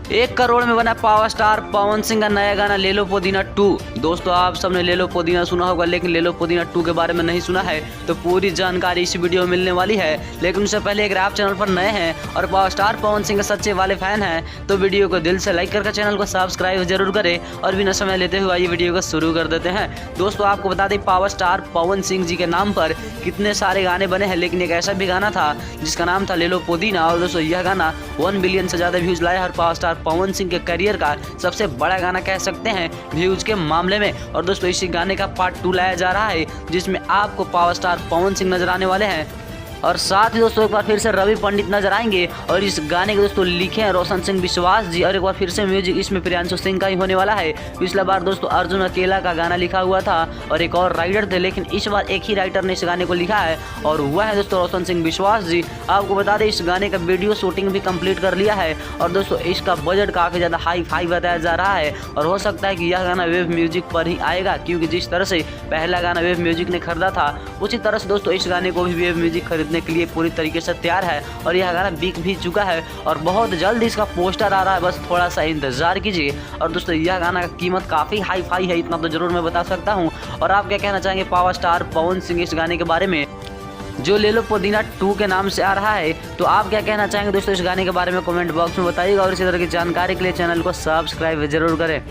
1 करोड़ में बना power star Pawan Singh का नया गाना ले लो पुदीना 2। दोस्तों आप सबने ले लो पुदीना सुना होगा, लेकिन ले लो पुदीना 2 के बारे में नहीं सुना है तो पूरी जानकारी इस वीडियो में मिलने वाली है। लेकिन उससे पहले अगर आप चैनल पर नए हैं और पावर स्टार पवन सिंह के सच्चे वाले फैन हैं तो वीडियो को दिल से लाइक करके चैनल को सब्सक्राइब जरूर करें। और बिना समय लेते हुए ये वीडियो को शुरू कर देते हैं। दोस्तों आपको बता दें पावर स्टार पवन सिंह जी के नाम पर कितने सारे गाने बने हैं, लेकिन एक ऐसा भी गाना था जिसका नाम था ले लो पुदीना। और दोस्तों यह गाना 1 बिलियन से ज़्यादा व्यूज़ लाया और पावर स्टार पवन सिंह के करियर का सबसे बड़ा गाना कह सकते हैं व्यूज के मामले में। और दोस्तों इसी गाने का पार्ट 2 लाया जा रहा है जिसमें आपको पावर स्टार पवन सिंह नजर आने वाले हैं और साथ ही दोस्तों एक बार फिर से रवि पंडित नजर आएंगे। और इस गाने के दोस्तों लिखे हैं रोशन सिंह विश्वास जी। और एक बार फिर से म्यूजिक इसमें प्रियांशु सिंह का ही होने वाला है। पिछला बार दोस्तों अर्जुन अकेला का गाना लिखा हुआ था और एक और राइटर थे, लेकिन इस बार एक ही राइटर ने इस गाने को लिखा है और वह है दोस्तों रोशन सिंह विश्वास जी। आपको बता दें इस गाने का वीडियो शूटिंग भी कंप्लीट कर लिया है और दोस्तों इसका बजट काफ़ी ज़्यादा हाई फाई बताया जा रहा है। और हो सकता है कि यह गाना वेव म्यूजिक पर ही आएगा, क्योंकि जिस तरह से पहला गाना वेव म्यूजिक ने खरीदा था उसी तरह से दोस्तों इस गाने को भी वेव म्यूजिक खरीदने के लिए पूरी तरीके से तैयार है। और यह गाना बिक भी चुका है और बहुत जल्द इसका पोस्टर आ रहा है, बस थोड़ा सा इंतजार कीजिए। और दोस्तों यह गाना का कीमत काफ़ी हाई फाई है, इतना तो जरूर मैं बता सकता हूँ। और आप क्या कहना चाहेंगे पावर स्टार पवन सिंह इस गाने के बारे में जो ले लो पुदीना 2 के नाम से आ रहा है? तो आप क्या कहना चाहेंगे दोस्तों इस गाने के बारे में कमेंट बॉक्स में बताइएगा। और इसी तरह की जानकारी के लिए चैनल को सब्सक्राइब जरूर करें।